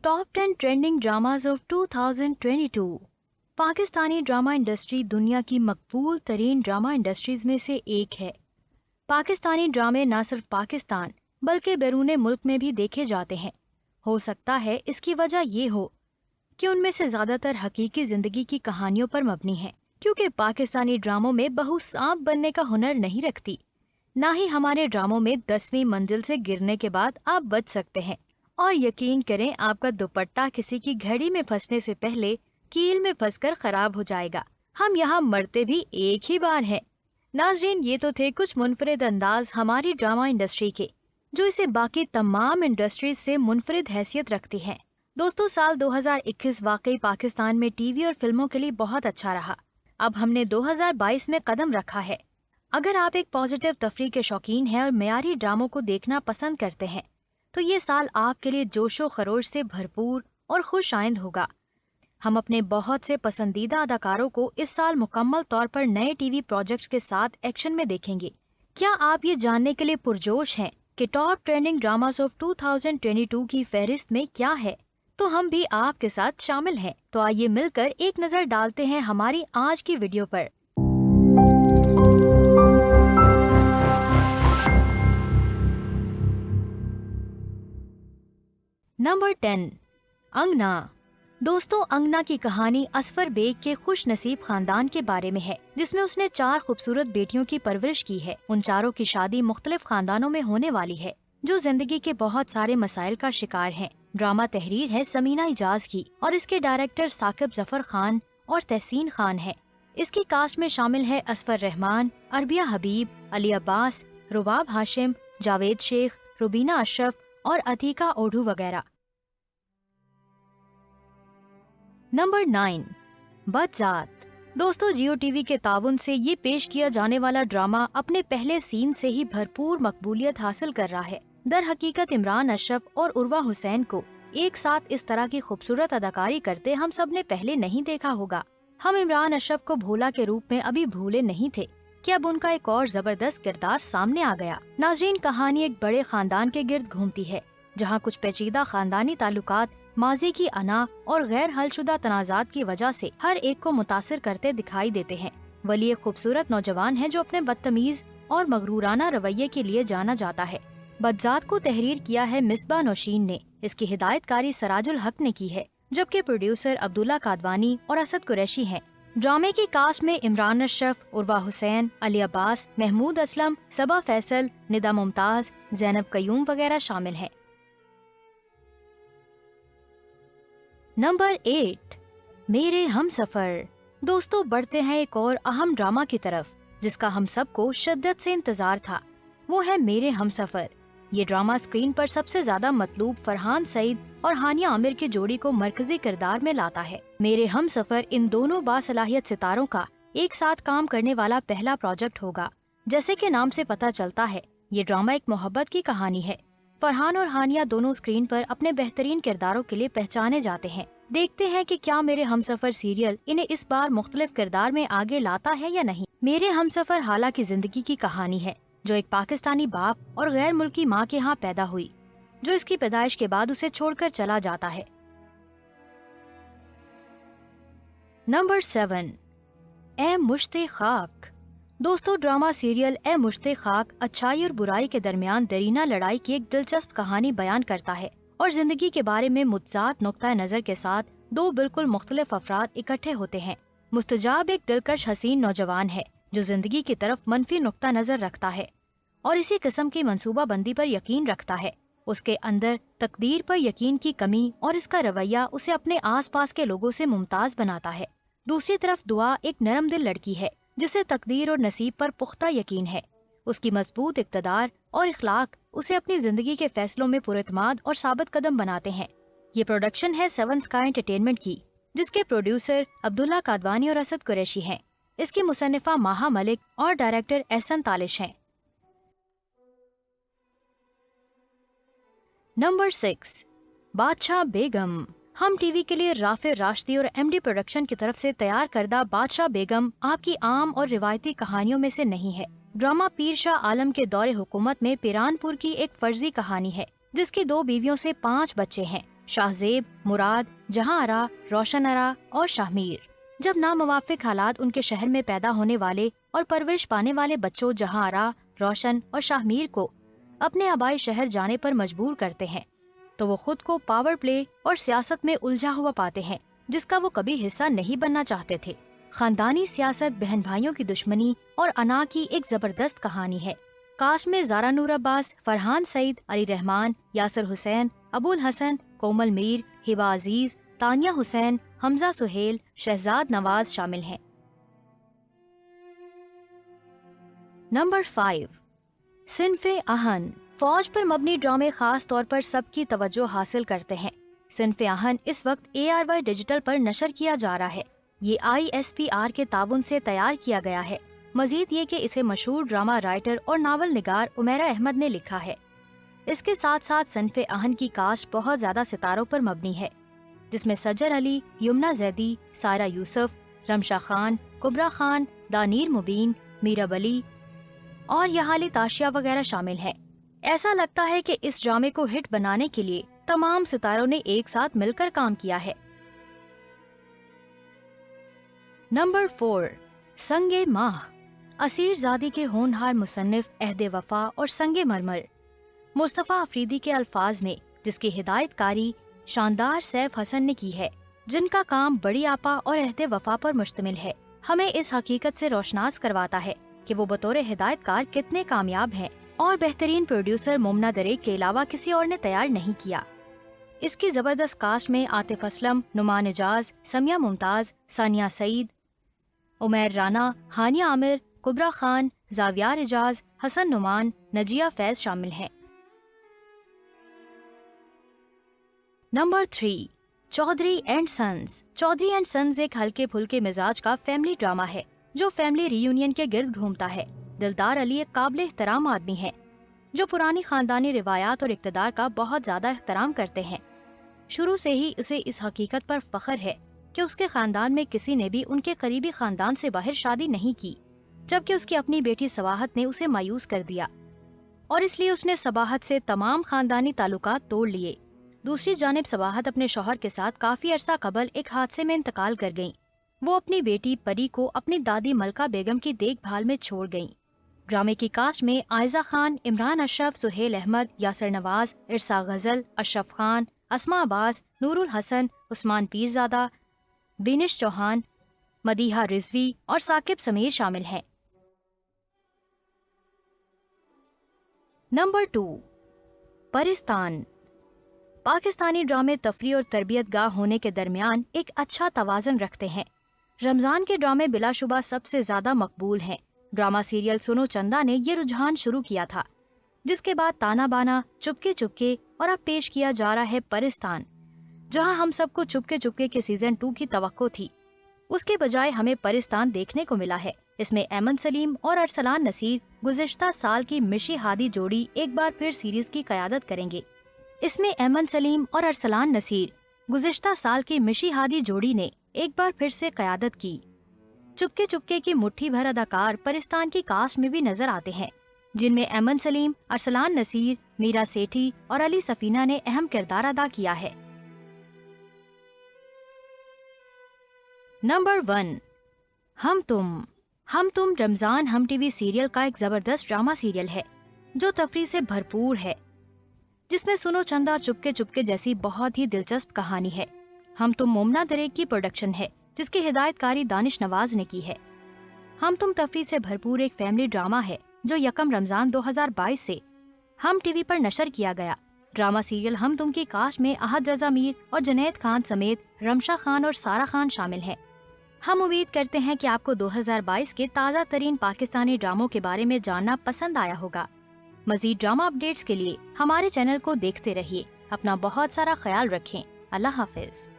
Top 10 trending dramas of 2022। Pakistani drama industry दुनिया की मकबूल तरीन ड्रामा इंडस्ट्रीज में से एक है। पाकिस्तानी ड्रामे न सिर्फ पाकिस्तान बल्कि बैरून मुल्क में भी देखे जाते हैं। हो सकता है इसकी वजह ये हो कि उनमें से ज्यादातर हकीकी जिंदगी की कहानियों पर मबनी है, क्योंकि पाकिस्तानी ड्रामों में बहू सांप बनने का हुनर नहीं रखती। ना ही हमारे ड्रामों में 10वीं मंजिल से गिरने के बाद आप बच सकते हैं, और यकीन करें आपका दुपट्टा किसी की घड़ी में फंसने से पहले कील में फंसकर खराब हो जाएगा। हम यहाँ मरते भी एक ही बार हैं। नाजरीन, ये तो थे कुछ मुनफरिद अंदाज हमारी ड्रामा इंडस्ट्री के, जो इसे बाकी तमाम इंडस्ट्रीज से मुनफरिद हैसियत रखती हैं। दोस्तों, साल 2021 वाकई पाकिस्तान में टीवी और फिल्मों के लिए बहुत अच्छा रहा। अब हमने 2022 में कदम रखा है। अगर आप एक पॉजिटिव तफरीह के शौकीन हैं और मयारी ड्रामों को देखना पसंद करते हैं, तो ये साल आपके लिए जोशो खरोश से भरपूर और खुश आइंद होगा। हम अपने बहुत से पसंदीदा अदाकारों को इस साल मुकम्मल तौर पर नए टीवी प्रोजेक्ट्स के साथ एक्शन में देखेंगे। क्या आप ये जानने के लिए पुरजोश हैं कि टॉप ट्रेंडिंग ड्रामास ऑफ 2022 की फहरिस्त में क्या है? तो हम भी आपके साथ शामिल हैं। तो आइए मिलकर एक नजर डालते हैं हमारी आज की वीडियो पर। नंबर 10, अंगना। दोस्तों, अंगना की कहानी असफर बेग के खुश नसीब खानदान के बारे में है, जिसमें उसने 4 खूबसूरत बेटियों की परवरिश की है। उन चारों की शादी मुख्तलिफ खानदानों में होने वाली है, जो जिंदगी के बहुत सारे मसाइल का शिकार हैं। ड्रामा तहरीर है समीना इजाज की और इसके डायरेक्टर साकिब जफर खान और तहसीन खान है। इसकी कास्ट में शामिल है असफर रहमान, अरबिया हबीब, अली अब्बास, रुबाब हाशिम, जावेद शेख, रुबीना अशरफ और अतीका ओढ़ू वगैरह। नंबर 9, बदजात। दोस्तों, जियो टीवी के ताउन से ये पेश किया जाने वाला ड्रामा अपने पहले सीन से ही भरपूर मकबूलियत हासिल कर रहा है। दर हकीकत इमरान अशरफ और उर्वा हुसैन को एक साथ इस तरह की खूबसूरत अदाकारी करते हम सब ने पहले नहीं देखा होगा। हम इमरान अशरफ को भोला के रूप में अभी भूले नहीं थे कि अब उनका एक और जबरदस्त किरदार सामने आ गया। नाजरीन, कहानी एक बड़े खानदान के गिर्द घूमती है, जहाँ कुछ पेचीदा खानदानी ताल्लुकात माजी की अना और गैर हलशुदा तनाजात की वजह से हर एक को मुतासिर करते दिखाई देते हैं। वली एक खूबसूरत नौजवान है जो अपने बदतमीज और मगरूराना रवैये के लिए जाना जाता है। बदजात को तहरीर किया है मिसबा नौशीन ने। इसकी हिदायतकारी सराजुल हक ने की है, जबकि प्रोड्यूसर अब्दुल्ला कादवानी और असद कुरैशी हैं। ड्रामे की कास्ट में इमरान अशरफ, उर्वा हुसैन, अली अब्बास, महमूद असलम, सबा फैसल, निदा मुमताज, जैनब कयूम वगैरह शामिल हैं। नंबर 8, मेरे हमसफर। दोस्तों, बढ़ते हैं एक और अहम ड्रामा की तरफ, जिसका हम सबको शिद्दत से इंतजार था। वो है मेरे हमसफर। ये ड्रामा स्क्रीन पर सबसे ज्यादा मतलूब फरहान सईद और हानिया आमिर की जोड़ी को मरकजी किरदार में लाता है। मेरे हमसफर इन दोनों बासलाहियत सितारों का एक साथ काम करने वाला पहला प्रोजेक्ट होगा। जैसे कि नाम से पता चलता है, ये ड्रामा एक मोहब्बत की कहानी है। फरहान और हानिया दोनों स्क्रीन पर अपने बेहतरीन किरदारों के लिए पहचाने जाते हैं। देखते हैं कि क्या मेरे हमसफर सीरियल इन्हें इस बार मुख्तलिफ किरदार में आगे लाता है या नहीं। मेरे हमसफर हाला की जिंदगी की कहानी है, जो एक पाकिस्तानी बाप और गैर मुल्की माँ के यहाँ पैदा हुई, जो इसकी पैदाइश के बाद उसे छोड़कर चला जाता है। नंबर 7, ए मुश्ते खाक। दोस्तों, ड्रामा सीरियल ए मुश्ते खाक अच्छाई और बुराई के दरमियान दरीना लड़ाई की एक दिलचस्प कहानी बयान करता है और जिंदगी के बारे में मुतजाद नुक्ता नजर के साथ 2 बिल्कुल मुख्तलिफ अफराद इकट्ठे होते हैं। मुस्तजाब एक दिलकश हसीन नौजवान है जो जिंदगी की तरफ मनफी नुक्ता नजर रखता है और इसी किस्म की मंसूबा बंदी पर यकीन रखता है। उसके अंदर तकदीर पर यकीन की कमी और इसका रवैया उसे अपने आसपास के लोगों से मुमताज बनाता है। दूसरी तरफ दुआ एक नरम दिल लड़की है जिसे तकदीर और नसीब पर पुख्ता यकीन है। उसकी मजबूत इक़्तिदार और इखलाक उसे अपनी जिंदगी के फैसलों में पुरएतमाद और साबित कदम बनाते हैं। ये प्रोडक्शन है 7 स्काई एंटरटेनमेंट की, जिसके प्रोड्यूसर अब्दुल्ला कादवानी और असद कुरैशी हैं। इसकी मुसन्निफा माहा मलिक और डायरेक्टर एहसन तालिश हैं। नंबर 6, बादशाह बेगम। हम टीवी के लिए राफे राशदी और एमडी प्रोडक्शन की तरफ से तैयार करदा बादशाह बेगम आपकी आम और रिवायती कहानियों में से नहीं है। ड्रामा पीर शाह आलम के दौरे हुकूमत में पिरानपुर की एक फर्जी कहानी है, जिसकी 2 बीवियों से 5 बच्चे हैं। शाहजेब, मुराद, जहां आरा, रोशन आरा और शाहमीर। जब नामुवाफिक हालात उनके शहर में पैदा होने वाले और परवरिश पाने वाले बच्चों जहां आरा, रोशन और शाहमीर को अपने आबाई शहर जाने पर मजबूर करते हैं, तो वो खुद को पावर प्ले और सियासत में उलझा हुआ पाते हैं, जिसका वो कभी हिस्सा नहीं बनना चाहते थे। खानदानी सियासत, बहन भाइयों की दुश्मनी और अना की एक जबरदस्त कहानी है। कास्ट में ज़ारा नूर अब्बास, फरहान सईद, अली रहमान, यासिर हुसैन, अबुल हसन, कोमल मीर, हिबा अजीज, तानिया हुसैन, हमजा सुहेल, शहजाद नवाज शामिल हैं। नंबर 5, सिन्फे आहन। फौज पर मबनी ड्रामे खास तौर पर सबकी तवज्जो हासिल करते हैं। सिन्फे आहन इस वक्त ARY डिजिटल पर नशर किया जा रहा है। ये ISPR के ताउन से तैयार किया गया है। मजीद ये कि इसे मशहूर ड्रामा राइटर और नावल निगार उमैरा अहमद ने लिखा है। इसके साथ साथ सिन्फे आहन की कास्ट बहुत ज्यादा सितारों पर मबनी है, जिसमें सज्जर अली, यमुना जैदी, सारा यूसुफ, रमशा खान, कुबरा खान, दानीर मुबीन, मीरा बली और यहाली ताशिया वगैरह शामिल हैं। ऐसा लगता है कि इस ड्रामे को हिट बनाने के लिए तमाम सितारों ने एक साथ मिलकर काम किया है। नंबर 4, संगे माह। असीर ज़ादी के होनहार मुसन्निफ अहदे वफा और संगे मरमर मुस्तफ़ा अफरीदी के अल्फाज में, जिसकी हिदायतकारी शानदार सैफ हसन ने की है, जिनका काम बड़ी आपा और अहदे वफा पर मुश्तमिल है, हमें इस हकीकत से रोशनास करवाता है कि वो बतौर हिदायतकार कितने कामयाब हैं और बेहतरीन प्रोड्यूसर मोमना दरेक के अलावा किसी और ने तैयार नहीं किया। इसकी जबरदस्त कास्ट में आतिफ असलम, नुमान एजाज, समिया मुमताज, सानिया सईद, उमैर राना, हानिया आमिर, कुबरा खान, जावियार एजाज, हसन नुमान, नजिया फैज शामिल हैं। Number 3, Chaudhry and sons. Chaudhry and sons एक हल्के फुल्के मिजाज का फैमिली ड्रामा है जो फैमिली रियूनियन के गिर्द घूमता है। दिलदार अली एक काबिल एहतराम आदमी है जो पुरानी खानदानी रिवायात और इक़्तिदार का बहुत ज्यादा एहतराम करते हैं। शुरू से ही उसे इस हकीकत पर फख्र है कि उसके खानदान में किसी ने भी उनके करीबी खानदान से बाहर शादी नहीं की, जबकि उसकी अपनी बेटी सबाहत ने उसे मायूस कर दिया और इसलिए उसने सबाहत से तमाम खानदानी ताल्लुकात तोड़ लिए। दूसरी जानिब सबाहत अपने शौहर के साथ काफी अरसा कबल एक हादसे में इंतकाल कर गयी। वो अपनी बेटी परी को अपनी दादी मलका बेगम की देखभाल में छोड़ गयीं। ड्रामे की कास्ट में आयजा खान, इमरान अशरफ, सुहेल अहमद, यासर नवाज, इरसा गजल, अशरफ खान, अस्मा अब्बास, नूरुल हसन, उस्मान पीरजादा, बिनिश चौहान, मदीहा रिजवी और साकिब समीर शामिल हैं। नंबर 2, परिस्तान। पाकिस्तानी ड्रामे तफरी और तरबियत गाह होने के दरमियान एक अच्छा तवाज़न रखते हैं। रमजान के ड्रामे बिलाशुबा सबसे ज्यादा मकबूल हैं। ड्रामा सीरियल सुनो चंदा ने ये रुझान शुरू किया था, जिसके बाद ताना बाना, चुपके चुपके और अब पेश किया जा रहा है परिस्तान, जहां हम सबको चुपके चुपके के सीजन 2 की तवक्को थी। उसके बजाय हमें परिस्तान देखने को मिला है। इसमें एमन सलीम और अरसलान नसीर गुज़िश्ता साल की मिशी हादी जोड़ी एक बार फिर सीरीज की क़यादत करेंगे। इसमें एमन सलीम और अरसलान नसीर गुज़िश्ता साल की मिशी हादी जोड़ी ने एक बार फिर से क़यादत की। चुपके चुपके की मुट्ठी भर अदाकार परिस्तान की कास्ट में भी नजर आते हैं, जिनमें एमन सलीम, अरसलान नसीर, मीरा सेठी और अली सफीना ने अहम किरदार अदा किया है। नंबर 1, हम तुम रमजान हम टीवी सीरियल का एक जबरदस्त ड्रामा सीरियल है जो तफरी से भरपूर है, जिसमें सुनो चंदा, चुपके चुपके जैसी बहुत ही दिलचस्प कहानी है। हम तुम मोमना दरेक की प्रोडक्शन है, जिसकी हिदायतकारी दानिश नवाज ने की है। हम तुम तफरी से भरपूर एक फैमिली ड्रामा है जो 1 रमजान 2022 से हम टीवी पर नशर किया गया। ड्रामा सीरियल हम तुम की कास्ट में अहद रजा मीर और जुनैद खान समेत रमशा खान और सारा खान शामिल हैं। हम उम्मीद करते हैं कि आपको 2022 के ताज़ा तरीन पाकिस्तानी ड्रामों के बारे में जानना पसंद आया होगा। मजीद ड्रामा अपडेट्स के लिए हमारे चैनल को देखते रहिए। अपना बहुत सारा ख्याल रखें। अल्लाह हाफिज।